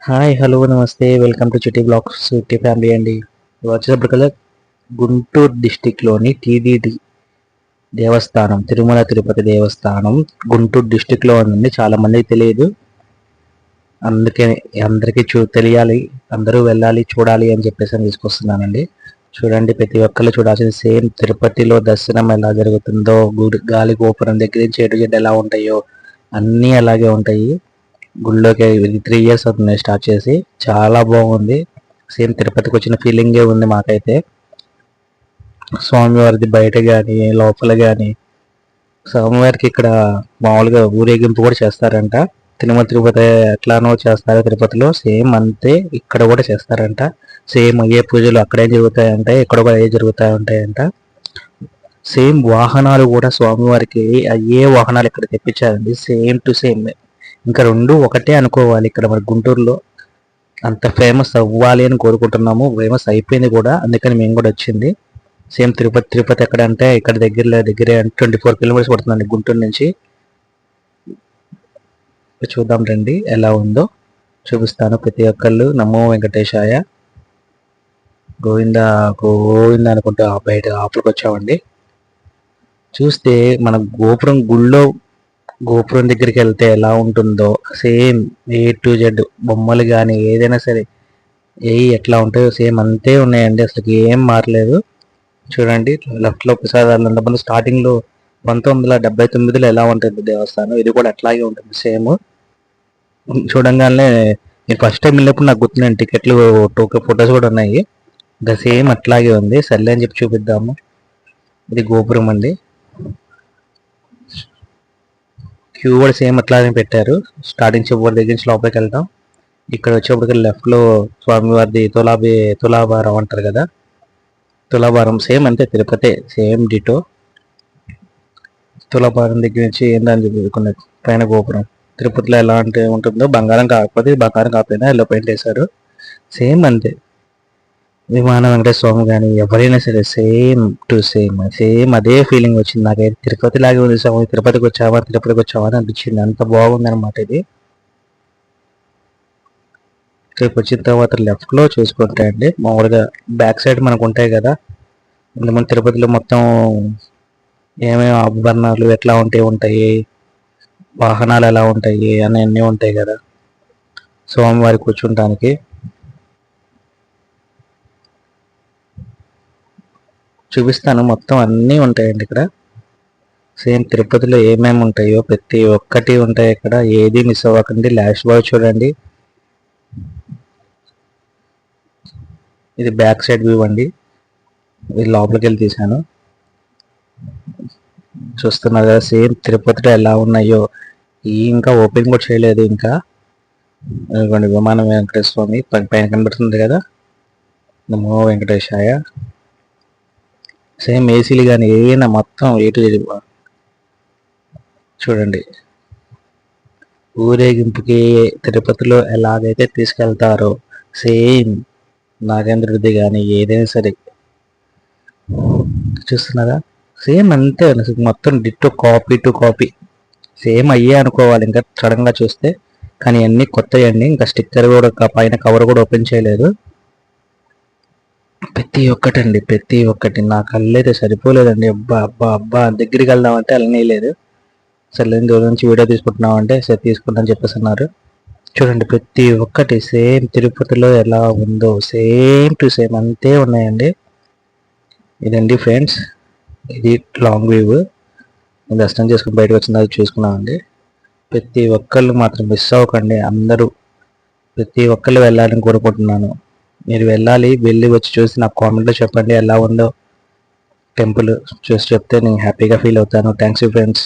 Hi hello నమస్తే welcome to చిట్టి blogs చిట్టి ఫ్యామిలీ అండి. వచ్చేటప్పటికల్లా గుంటూరు డిస్టిక్లోని టీటీడీ దేవస్థానం తిరుమల తిరుపతి దేవస్థానం గుంటూరు డిస్టిక్లో ఉందండి. చాలా మందికి తెలియదు, అందుకే అందరికీ తెలియాలి, అందరూ వెళ్ళాలి చూడాలి అని చెప్పేసి తీసుకొస్తున్నానండి. చూడండి, ప్రతి ఒక్కళ్ళు చూడాల్సింది సేమ్ తిరుపతిలో దర్శనం ఎలా జరుగుతుందో, గాలి గోపురం దగ్గర నుంచి ఎటు ఎలా ఉంటాయో అన్నీ అలాగే ఉంటాయి. గుళ్ళోకి 3 years అవుతుంది స్టార్ట్ చేసి. చాలా బాగుంది, సేమ్ తిరుపతికి వచ్చిన ఫీలింగే ఉంది మాకైతే. స్వామివారిది బయట కానీ లోపల కానీ, స్వామివారికి ఇక్కడ మామూలుగా ఊరేగింపు కూడా చేస్తారంట. తిరుమల తిరుపతి ఎట్లానో చేస్తారో తిరుపతిలో సేమ్ అంతే ఇక్కడ కూడా చేస్తారంట. సేమ్ అయ్యే పూజలు అక్కడే జరుగుతాయంట, ఇక్కడ కూడా అయ్యే జరుగుతూ ఉంటాయంట. సేమ్ వాహనాలు కూడా స్వామివారికి అయ్యే వాహనాలు ఇక్కడ తెప్పించారండి, సేమ్ టు సేమ్. ఇంకా రెండు ఒకటే అనుకోవాలి. ఇక్కడ మన గుంటూరులో అంత ఫేమస్ అవ్వాలి అని కోరుకుంటున్నాము, ఫేమస్ అయిపోయింది కూడా, అందుకని మేము కూడా వచ్చింది. సేమ్ తిరుపతి ఎక్కడ అంటే ఇక్కడ దగ్గరే 24 kilometers పడుతుందండి గుంటూరు నుంచి. చూద్దాం రండి ఎలా ఉందో చూపిస్తాను. ప్రతి ఒక్కళ్ళు నమో వెంకటేశాయ గోవింద గోవింద అనుకుంటూ బయట ఆపలికి వచ్చామండి. చూస్తే మన గోపురం దగ్గరికి వెళ్తే ఎలా ఉంటుందో సేమ్ A to Z బొమ్మలు కానీ ఏదైనా సరే ఎట్లా ఉంటాయో సేమ్ అంతే ఉన్నాయండి, అసలు ఏం మారలేదు. చూడండి, లెఫ్ట్లో ప్రసాదాలు ఉన్నప్పుడు స్టార్టింగ్లో 1979లో ఎలా ఉంటుంది దేవస్థానం, ఇది కూడా అట్లాగే ఉంటుంది సేమ్. చూడంగానే నేను ఫస్ట్ టైం వెళ్ళినప్పుడు నాకు గుర్తున్నాను, టికెట్లు ఫొటోస్ కూడా ఉన్నాయి. ఇంకా సేమ్ అట్లాగే ఉంది. సర్లే అని చెప్పి చూపిద్దాము. ఇది గోపురం అండి, క్యూ కూడా సేమ్ అట్లానే పెట్టారు. స్టార్టింగ్ చివరి దగ్గర నుంచి లోపలికి వెళ్తాం. ఇక్కడ వచ్చేప్పటికి లెఫ్ట్లో స్వామివారిది తులాభారం అంటారు కదా, తులాభారం సేమ్ అంతే తిరుపతి సేమ్ డిటో. తులాభారం దగ్గర నుంచి ఏందని చెప్పుకున్నది పైన గోపురం. తిరుపతిలో ఎలా అంటే ఉంటుందో, బంగారం కాకపోయినా ఎల్లో పెయింట్ వేశారు, సేమ్ అంతే. విమానం వెంకటేశ్వర స్వామి కానీ ఎవరైనా సరే సేమ్ టు సేమ్ అదే ఫీలింగ్ వచ్చింది నాకైతే. తిరుపతి లాగే ఉంది స్వామి, తిరుపతికి వచ్చావా అని అనిపించింది, అంత బాగుంది అనమాట ఇది. ఇక్కడికి వచ్చిన తర్వాత లెఫ్ట్లో చూసుకుంటే అండి, మామూలుగా బ్యాక్ సైడ్ మనకు ఉంటాయి కదా, ఇంతకుముందు తిరుపతిలో మొత్తం ఏమేమి ఆభరణాలు ఎట్లా ఉంటాయి, వాహనాలు ఎలా ఉంటాయి అని అన్నీ ఉంటాయి కదా స్వామివారి కూర్చుంటానికి. చూపిస్తాను, మొత్తం అన్నీ ఉంటాయండి ఇక్కడ. సేమ్ తిరుపతిలో ఏమేమి ఉంటాయో ప్రతి ఒక్కటి ఉంటాయి ఇక్కడ, ఏది మిస్ అవ్వకండి. లాస్ట్ బాయ్ చూడండి, ఇది బ్యాక్ సైడ్ వ్యూ అండి, ఇది లోపలికి వెళ్ళి తీసాను. చూస్తున్నారు కదా సేమ్ తిరుపతిలో ఎలా ఉన్నాయో. ఇంకా ఓపెన్ కూడా చేయలేదు ఇంకా. విమానం వెంకటేశ్వర స్వామి పైన కనబడుతుంది కదా, నమో వెంకటేశాయ. సేమ్ ఏసీలు కానీ ఏమైనా మొత్తం A to Z. చూడండి, ఊరేగింపుకి తిరుపతిలో ఎలాగైతే తీసుకెళ్తారో సేమ్ నాగేంద్రుడిది కానీ ఏదైనా సరే చూస్తున్నారా, సేమ్ అంతే మొత్తం ditto copy to copy same అయ్యే అనుకోవాలి ఇంకా సడన్గా చూస్తే. కానీ అన్నీ కొత్తవి అండి, ఇంకా స్టిక్కర్ కూడా పైన కవర్ కూడా ఓపెన్ చేయలేదు. ప్రతి ఒక్కటి నా కళ్ళైతే సరిపోలేదండి. అబ్బా అబ్బా అబ్బా దగ్గరికి వెళ్దామంటే వెళ్ళనే లేదు. సరే దూరం నుంచి వీడియో తీసుకుంటున్నామంటే సరే తీసుకుంటామని చెప్పేసి అన్నారు. చూడండి, ప్రతి ఒక్కటి సేమ్ తిరుపతిలో ఎలా ఉందో సేమ్ టు సేమ్ అంతే ఉన్నాయండి. ఇదండి ఫ్రెండ్స్, ఇది లాంగ్ వ్యూ. దర్శనం చేసుకుని బయటకు వచ్చిన చూసుకున్నామండి. ప్రతి ఒక్కళ్ళు మాత్రం మిస్ అవ్వకండి, అందరూ ప్రతి ఒక్కళ్ళు వెళ్ళాలని కోరుకుంటున్నాను. మీరు వెళ్ళి వచ్చి చూసి నాకు కామెంట్లో చెప్పండి ఎలా ఉందో టెంపుల్. చూసి చెప్తే నేను హ్యాపీగా ఫీల్ అవుతాను. Thanks you friends.